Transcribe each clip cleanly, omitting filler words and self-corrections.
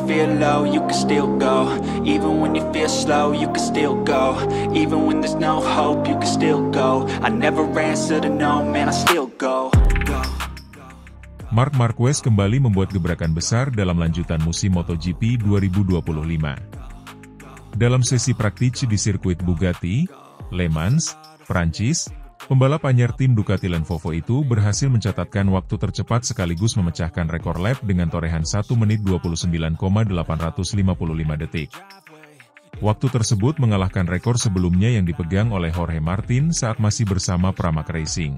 feel low, you can still go. Even when you feel slow, you can still go. Even when there's no hope, you can still go. I never answer to no, man, I still go. Marc Marquez kembali membuat gebrakan besar dalam lanjutan musim MotoGP 2025. Dalam sesi praktis di sirkuit Bugatti, Le Mans, Prancis, pembalap anyar tim Ducati Lenvovo itu berhasil mencatatkan waktu tercepat sekaligus memecahkan rekor lap dengan torehan 1 menit 29,855 detik. Waktu tersebut mengalahkan rekor sebelumnya yang dipegang oleh Jorge Martin saat masih bersama Pramac Racing.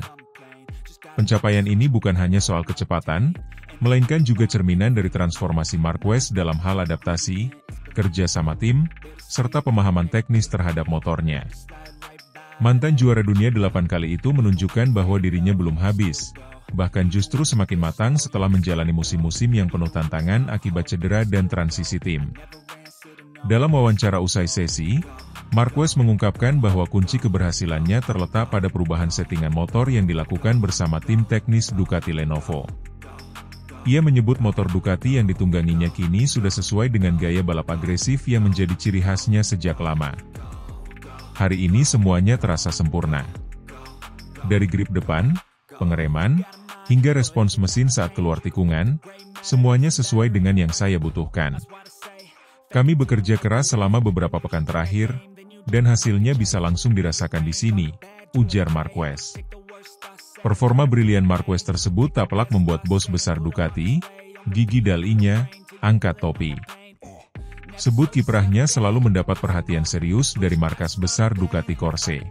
Pencapaian ini bukan hanya soal kecepatan, melainkan juga cerminan dari transformasi Marquez dalam hal adaptasi, kerja sama tim, serta pemahaman teknis terhadap motornya. Mantan juara dunia 8 kali itu menunjukkan bahwa dirinya belum habis, bahkan justru semakin matang setelah menjalani musim-musim yang penuh tantangan akibat cedera dan transisi tim. Dalam wawancara usai sesi, Marquez mengungkapkan bahwa kunci keberhasilannya terletak pada perubahan settingan motor yang dilakukan bersama tim teknis Ducati Lenovo. Ia menyebut motor Ducati yang ditungganginya kini sudah sesuai dengan gaya balap agresif yang menjadi ciri khasnya sejak lama. Hari ini semuanya terasa sempurna. Dari grip depan, pengereman, hingga respons mesin saat keluar tikungan, semuanya sesuai dengan yang saya butuhkan. Kami bekerja keras selama beberapa pekan terakhir, dan hasilnya bisa langsung dirasakan di sini, ujar Marquez. Performa brilian Marquez tersebut tak pelak membuat bos besar Ducati, Gigi Dall'Igna, angkat topi. Sebut kiprahnya selalu mendapat perhatian serius dari markas besar Ducati Corse.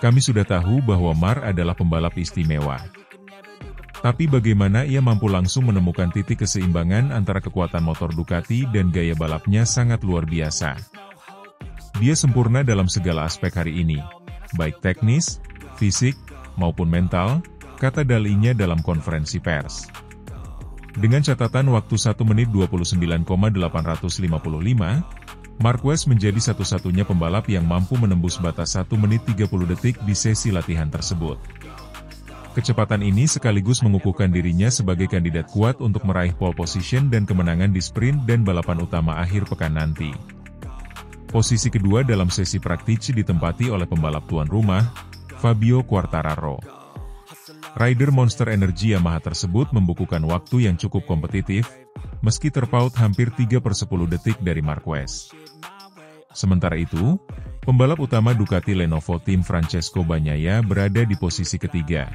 Kami sudah tahu bahwa Mar adalah pembalap istimewa. Tapi bagaimana ia mampu langsung menemukan titik keseimbangan antara kekuatan motor Ducati dan gaya balapnya sangat luar biasa. Dia sempurna dalam segala aspek hari ini, baik teknis, fisik, maupun mental, kata Dall'Igna dalam konferensi pers. Dengan catatan waktu 1 menit 29,855, Marquez menjadi satu-satunya pembalap yang mampu menembus batas 1 menit 30 detik di sesi latihan tersebut. Kecepatan ini sekaligus mengukuhkan dirinya sebagai kandidat kuat untuk meraih pole position dan kemenangan di sprint dan balapan utama akhir pekan nanti. Posisi kedua dalam sesi praktis ditempati oleh pembalap tuan rumah, Fabio Quartararo. Rider Monster Energy Yamaha tersebut membukukan waktu yang cukup kompetitif, meski terpaut hampir 3/10 detik dari Marquez. Sementara itu, pembalap utama Ducati Lenovo tim Francesco Bagnaia berada di posisi ketiga.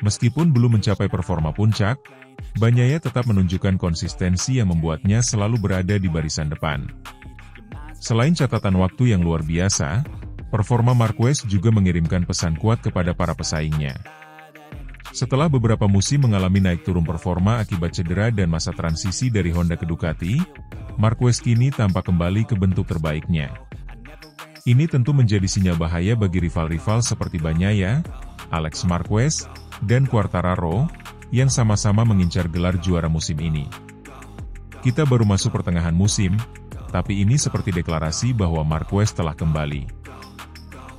Meskipun belum mencapai performa puncak, Bagnaia tetap menunjukkan konsistensi yang membuatnya selalu berada di barisan depan. Selain catatan waktu yang luar biasa, performa Marquez juga mengirimkan pesan kuat kepada para pesaingnya. Setelah beberapa musim mengalami naik turun performa akibat cedera dan masa transisi dari Honda ke Ducati, Marquez kini tampak kembali ke bentuk terbaiknya. Ini tentu menjadi sinyal bahaya bagi rival-rival seperti Bagnaia, Alex Marquez, dan Quartararo, yang sama-sama mengincar gelar juara musim ini. Kita baru masuk pertengahan musim, tapi ini seperti deklarasi bahwa Marquez telah kembali.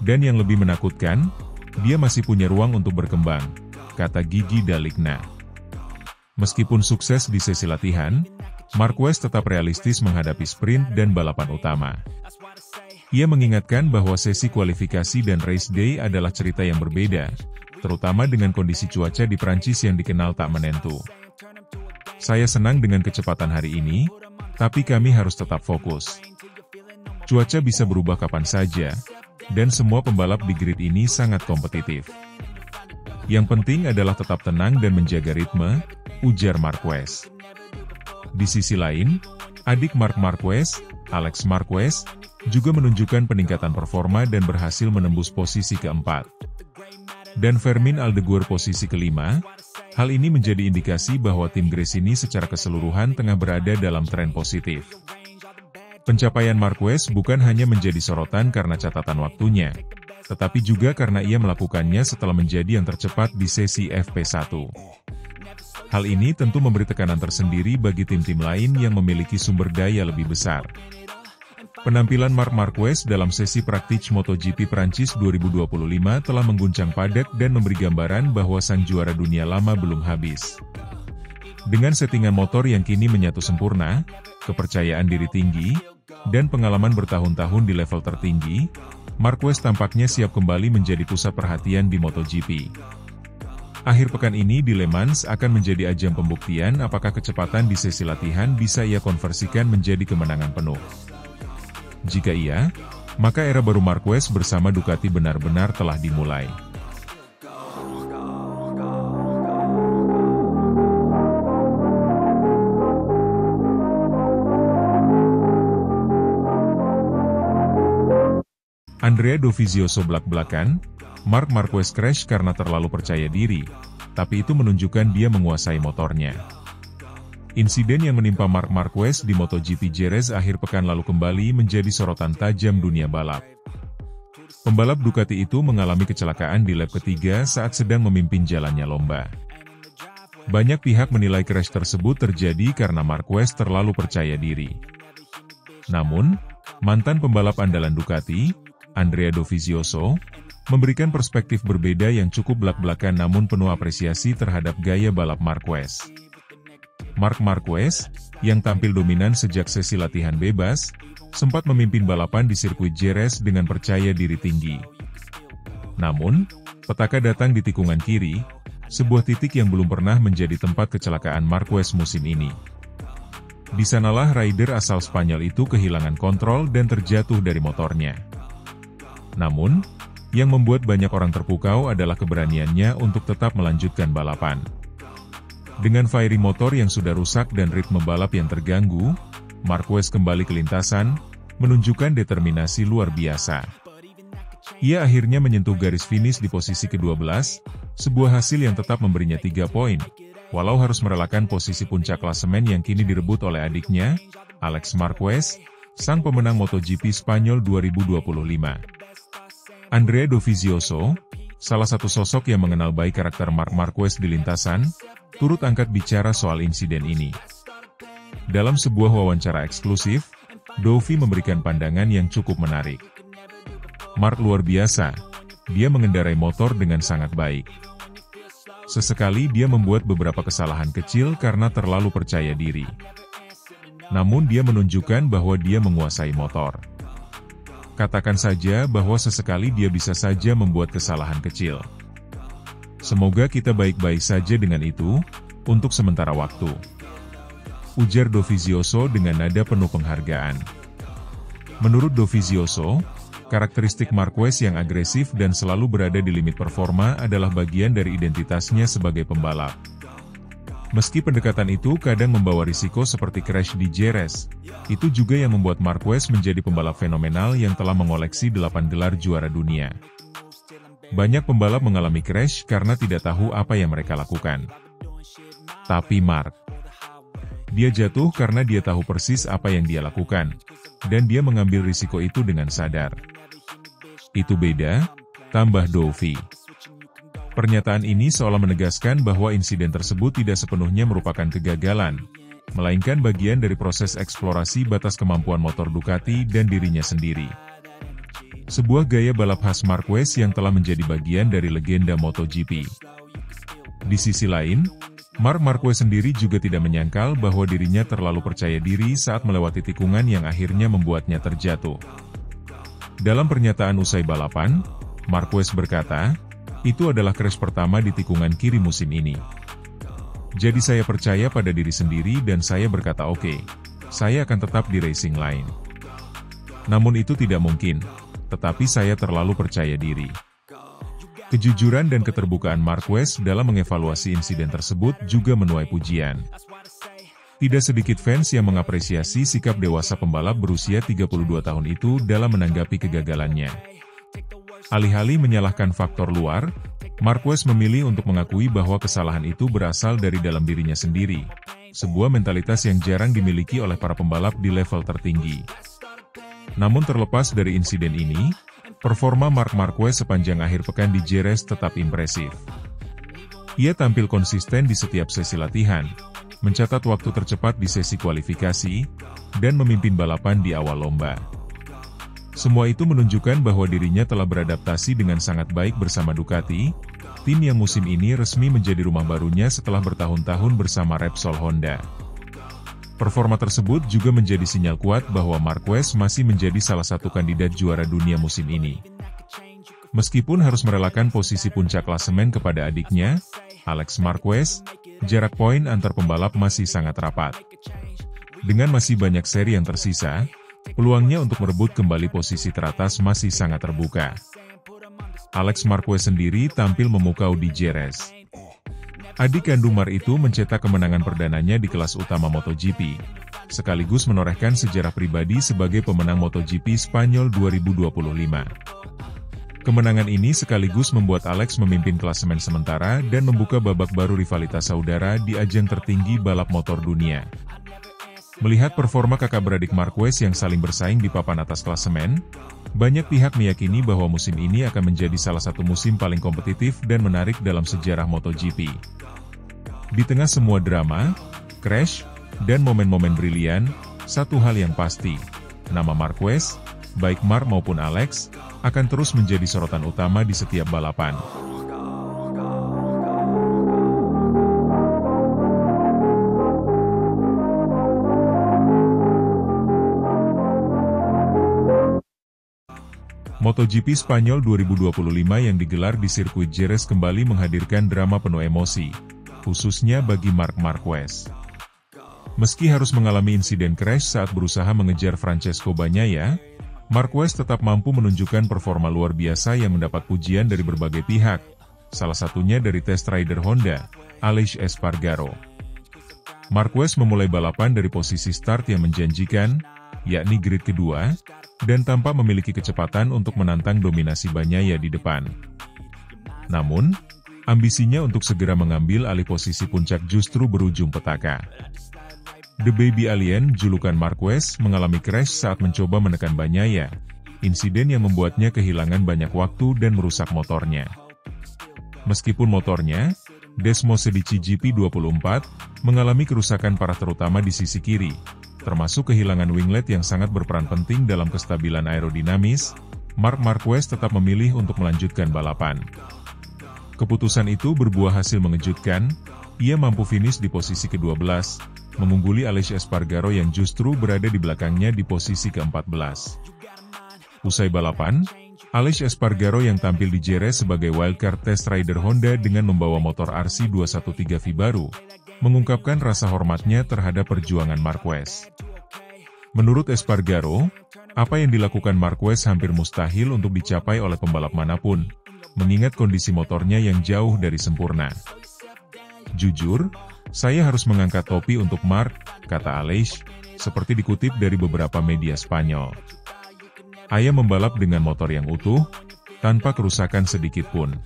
Dan yang lebih menakutkan, dia masih punya ruang untuk berkembang, kata Gigi Dall'Igna. Meskipun sukses di sesi latihan, Marquez tetap realistis menghadapi sprint dan balapan utama. Ia mengingatkan bahwa sesi kualifikasi dan race day adalah cerita yang berbeda, terutama dengan kondisi cuaca di Prancis yang dikenal tak menentu. Saya senang dengan kecepatan hari ini, tapi kami harus tetap fokus. Cuaca bisa berubah kapan saja, dan semua pembalap di grid ini sangat kompetitif. Yang penting adalah tetap tenang dan menjaga ritme, ujar Marquez. Di sisi lain, adik Marc Marquez, Alex Marquez, juga menunjukkan peningkatan performa dan berhasil menembus posisi keempat. Dan Fermin Aldeguer posisi kelima. Hal ini menjadi indikasi bahwa tim Gresini secara keseluruhan tengah berada dalam tren positif. Pencapaian Marquez bukan hanya menjadi sorotan karena catatan waktunya, tetapi juga karena ia melakukannya setelah menjadi yang tercepat di sesi FP1. Hal ini tentu memberi tekanan tersendiri bagi tim-tim lain yang memiliki sumber daya lebih besar. Penampilan Marc Marquez dalam sesi praktis MotoGP Prancis 2025 telah mengguncang padang dan memberi gambaran bahwa sang juara dunia lama belum habis. Dengan settingan motor yang kini menyatu sempurna, kepercayaan diri tinggi, dan pengalaman bertahun-tahun di level tertinggi, Marquez tampaknya siap kembali menjadi pusat perhatian di MotoGP. Akhir pekan ini di Le Mans akan menjadi ajang pembuktian apakah kecepatan di sesi latihan bisa ia konversikan menjadi kemenangan penuh. Jika iya, maka era baru Marquez bersama Ducati benar-benar telah dimulai. Andrea Dovizioso belak-belakan, Marc Marquez crash karena terlalu percaya diri, tapi itu menunjukkan dia menguasai motornya. Insiden yang menimpa Marc Marquez di MotoGP Jerez akhir pekan lalu kembali menjadi sorotan tajam dunia balap. Pembalap Ducati itu mengalami kecelakaan di lap ketiga saat sedang memimpin jalannya lomba. Banyak pihak menilai crash tersebut terjadi karena Marquez terlalu percaya diri. Namun, mantan pembalap andalan Ducati, Andrea Dovizioso, memberikan perspektif berbeda yang cukup belak-belakan namun penuh apresiasi terhadap gaya balap Marquez. Marc Marquez, yang tampil dominan sejak sesi latihan bebas, sempat memimpin balapan di sirkuit Jerez dengan percaya diri tinggi. Namun, petaka datang di tikungan kiri, sebuah titik yang belum pernah menjadi tempat kecelakaan Marquez musim ini. Di sanalah rider asal Spanyol itu kehilangan kontrol dan terjatuh dari motornya. Namun, yang membuat banyak orang terpukau adalah keberaniannya untuk tetap melanjutkan balapan. Dengan fairing motor yang sudah rusak dan ritme balap yang terganggu, Marquez kembali ke lintasan, menunjukkan determinasi luar biasa. Ia akhirnya menyentuh garis finish di posisi ke-12, sebuah hasil yang tetap memberinya 3 poin, walau harus merelakan posisi puncak klasemen yang kini direbut oleh adiknya, Alex Marquez, sang pemenang MotoGP Spanyol 2025. Andrea Dovizioso, salah satu sosok yang mengenal baik karakter Marc Marquez di lintasan, turut angkat bicara soal insiden ini. Dalam sebuah wawancara eksklusif, Dovi memberikan pandangan yang cukup menarik. Marc luar biasa, dia mengendarai motor dengan sangat baik. Sesekali dia membuat beberapa kesalahan kecil karena terlalu percaya diri. Namun dia menunjukkan bahwa dia menguasai motor. Katakan saja bahwa sesekali dia bisa saja membuat kesalahan kecil. Semoga kita baik-baik saja dengan itu, untuk sementara waktu. Ujar Dovizioso dengan nada penuh penghargaan. Menurut Dovizioso, karakteristik Marquez yang agresif dan selalu berada di limit performa adalah bagian dari identitasnya sebagai pembalap. Meski pendekatan itu kadang membawa risiko seperti crash di Jerez, itu juga yang membuat Marquez menjadi pembalap fenomenal yang telah mengoleksi 8 gelar juara dunia. Banyak pembalap mengalami crash karena tidak tahu apa yang mereka lakukan. Tapi Marc, dia jatuh karena dia tahu persis apa yang dia lakukan, dan dia mengambil risiko itu dengan sadar. Itu beda, tambah Dovi. Pernyataan ini seolah menegaskan bahwa insiden tersebut tidak sepenuhnya merupakan kegagalan, melainkan bagian dari proses eksplorasi batas kemampuan motor Ducati dan dirinya sendiri. Sebuah gaya balap khas Marquez yang telah menjadi bagian dari legenda MotoGP. Di sisi lain, Marc Marquez sendiri juga tidak menyangkal bahwa dirinya terlalu percaya diri saat melewati tikungan yang akhirnya membuatnya terjatuh. Dalam pernyataan usai balapan, Marquez berkata, "Itu adalah crash pertama di tikungan kiri musim ini. Jadi saya percaya pada diri sendiri dan saya berkata oke, saya akan tetap di racing line. Namun itu tidak mungkin, tetapi saya terlalu percaya diri." Kejujuran dan keterbukaan Marquez dalam mengevaluasi insiden tersebut juga menuai pujian. Tidak sedikit fans yang mengapresiasi sikap dewasa pembalap berusia 32 tahun itu dalam menanggapi kegagalannya. Alih-alih menyalahkan faktor luar, Marquez memilih untuk mengakui bahwa kesalahan itu berasal dari dalam dirinya sendiri, sebuah mentalitas yang jarang dimiliki oleh para pembalap di level tertinggi. Namun terlepas dari insiden ini, performa Marc Marquez sepanjang akhir pekan di Jerez tetap impresif. Ia tampil konsisten di setiap sesi latihan, mencatat waktu tercepat di sesi kualifikasi, dan memimpin balapan di awal lomba. Semua itu menunjukkan bahwa dirinya telah beradaptasi dengan sangat baik bersama Ducati, tim yang musim ini resmi menjadi rumah barunya setelah bertahun-tahun bersama Repsol Honda. Performa tersebut juga menjadi sinyal kuat bahwa Marquez masih menjadi salah satu kandidat juara dunia musim ini. Meskipun harus merelakan posisi puncak klasemen kepada adiknya, Alex Marquez, jarak poin antar pembalap masih sangat rapat. Dengan masih banyak seri yang tersisa, peluangnya untuk merebut kembali posisi teratas masih sangat terbuka. Alex Marquez sendiri tampil memukau di Jerez. Adik kandung Mar itu mencetak kemenangan perdananya di kelas utama MotoGP, sekaligus menorehkan sejarah pribadi sebagai pemenang MotoGP Spanyol 2025. Kemenangan ini sekaligus membuat Alex memimpin klasemen sementara dan membuka babak baru rivalitas saudara di ajang tertinggi balap motor dunia. Melihat performa kakak beradik Marquez yang saling bersaing di papan atas klasemen, banyak pihak meyakini bahwa musim ini akan menjadi salah satu musim paling kompetitif dan menarik dalam sejarah MotoGP. Di tengah semua drama, crash, dan momen-momen brilian, satu hal yang pasti, nama Marquez, baik Mark maupun Alex, akan terus menjadi sorotan utama di setiap balapan. MotoGP Spanyol 2025 yang digelar di sirkuit Jerez kembali menghadirkan drama penuh emosi, khususnya bagi Marc Marquez. Meski harus mengalami insiden crash saat berusaha mengejar Francesco Bagnaia, Marquez tetap mampu menunjukkan performa luar biasa yang mendapat pujian dari berbagai pihak, salah satunya dari test rider Honda, Aleix Espargaro. Marquez memulai balapan dari posisi start yang menjanjikan, yakni grid kedua, dan tampak memiliki kecepatan untuk menantang dominasi Bagnaia di depan. Namun, ambisinya untuk segera mengambil alih posisi puncak justru berujung petaka. The Baby Alien, julukan Marquez, mengalami crash saat mencoba menekan Bagnaia, insiden yang membuatnya kehilangan banyak waktu dan merusak motornya. Meskipun motornya, Desmo Sedici GP24, mengalami kerusakan parah terutama di sisi kiri, termasuk kehilangan winglet yang sangat berperan penting dalam kestabilan aerodinamis, Marc Marquez tetap memilih untuk melanjutkan balapan. Keputusan itu berbuah hasil mengejutkan, ia mampu finish di posisi ke-12, mengungguli Aleix Espargaro yang justru berada di belakangnya di posisi ke-14. Usai balapan, Aleix Espargaro yang tampil di Jerez sebagai wildcard test rider Honda dengan membawa motor RC213V baru, mengungkapkan rasa hormatnya terhadap perjuangan Marquez. Menurut Espargaro, apa yang dilakukan Marquez hampir mustahil untuk dicapai oleh pembalap manapun, mengingat kondisi motornya yang jauh dari sempurna. Jujur, saya harus mengangkat topi untuk Marc, kata Aleix, seperti dikutip dari beberapa media Spanyol. Ayah membalap dengan motor yang utuh, tanpa kerusakan sedikit pun.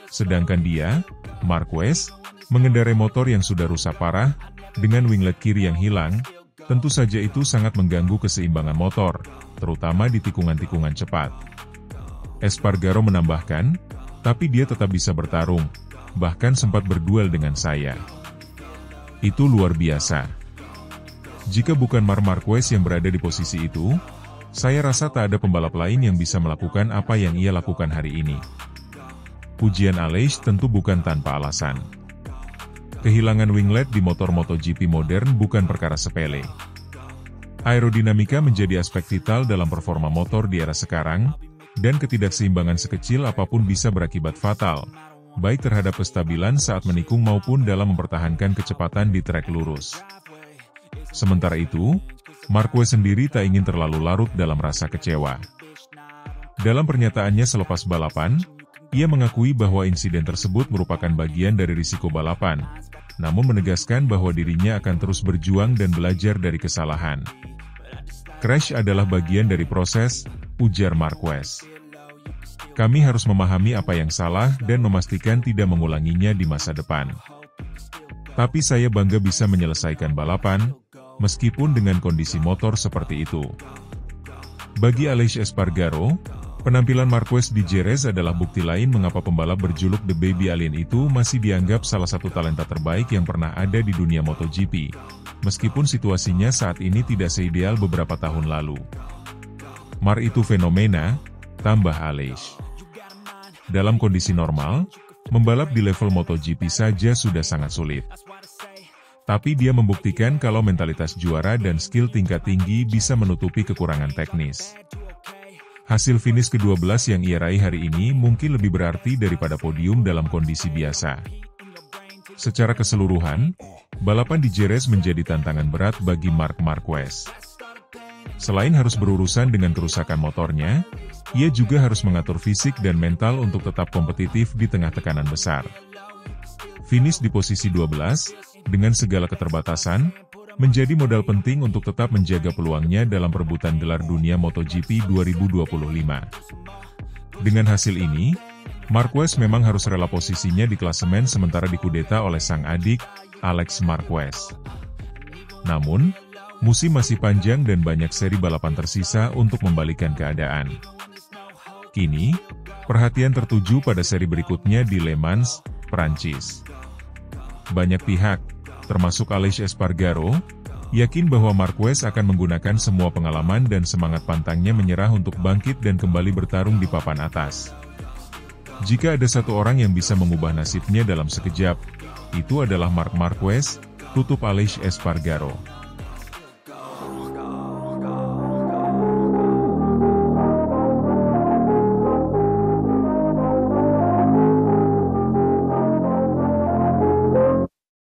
Sedangkan dia, Marquez, mengendarai motor yang sudah rusak parah, dengan winglet kiri yang hilang, tentu saja itu sangat mengganggu keseimbangan motor, terutama di tikungan-tikungan cepat. Espargaro menambahkan, tapi dia tetap bisa bertarung, bahkan sempat berduel dengan saya. Itu luar biasa. Jika bukan Marc Marquez yang berada di posisi itu, saya rasa tak ada pembalap lain yang bisa melakukan apa yang ia lakukan hari ini. Pujian Aleix tentu bukan tanpa alasan. Kehilangan winglet di motor MotoGP modern bukan perkara sepele. Aerodinamika menjadi aspek vital dalam performa motor di era sekarang, dan ketidakseimbangan sekecil apapun bisa berakibat fatal, baik terhadap kestabilan saat menikung maupun dalam mempertahankan kecepatan di trek lurus. Sementara itu, Marquez sendiri tak ingin terlalu larut dalam rasa kecewa. Dalam pernyataannya selepas balapan, ia mengakui bahwa insiden tersebut merupakan bagian dari risiko balapan, namun menegaskan bahwa dirinya akan terus berjuang dan belajar dari kesalahan. Crash adalah bagian dari proses, ujar Marquez. Kami harus memahami apa yang salah dan memastikan tidak mengulanginya di masa depan. Tapi saya bangga bisa menyelesaikan balapan, meskipun dengan kondisi motor seperti itu. Bagi Aleix Espargaro, penampilan Marquez di Jerez adalah bukti lain mengapa pembalap berjuluk The Baby Alien itu masih dianggap salah satu talenta terbaik yang pernah ada di dunia MotoGP, meskipun situasinya saat ini tidak seideal beberapa tahun lalu. Mar itu fenomena, tambah Aleix. Dalam kondisi normal, membalap di level MotoGP saja sudah sangat sulit. Tapi dia membuktikan kalau mentalitas juara dan skill tingkat tinggi bisa menutupi kekurangan teknis. Hasil finish ke-12 yang ia raih hari ini mungkin lebih berarti daripada podium dalam kondisi biasa. Secara keseluruhan, balapan di Jerez menjadi tantangan berat bagi Marc Marquez. Selain harus berurusan dengan kerusakan motornya, ia juga harus mengatur fisik dan mental untuk tetap kompetitif di tengah tekanan besar. Finish di posisi 12, dengan segala keterbatasan, menjadi modal penting untuk tetap menjaga peluangnya dalam perebutan gelar dunia MotoGP 2025. Dengan hasil ini, Marquez memang harus rela posisinya di klasemen sementara dikudeta oleh sang adik, Alex Marquez. Namun, musim masih panjang dan banyak seri balapan tersisa untuk membalikan keadaan. Kini, perhatian tertuju pada seri berikutnya di Le Mans, Prancis. Banyak pihak, termasuk Aleix Espargaro, yakin bahwa Marquez akan menggunakan semua pengalaman dan semangat pantangnya menyerah untuk bangkit dan kembali bertarung di papan atas. Jika ada satu orang yang bisa mengubah nasibnya dalam sekejap, itu adalah Marc Marquez, tutup Aleix Espargaro.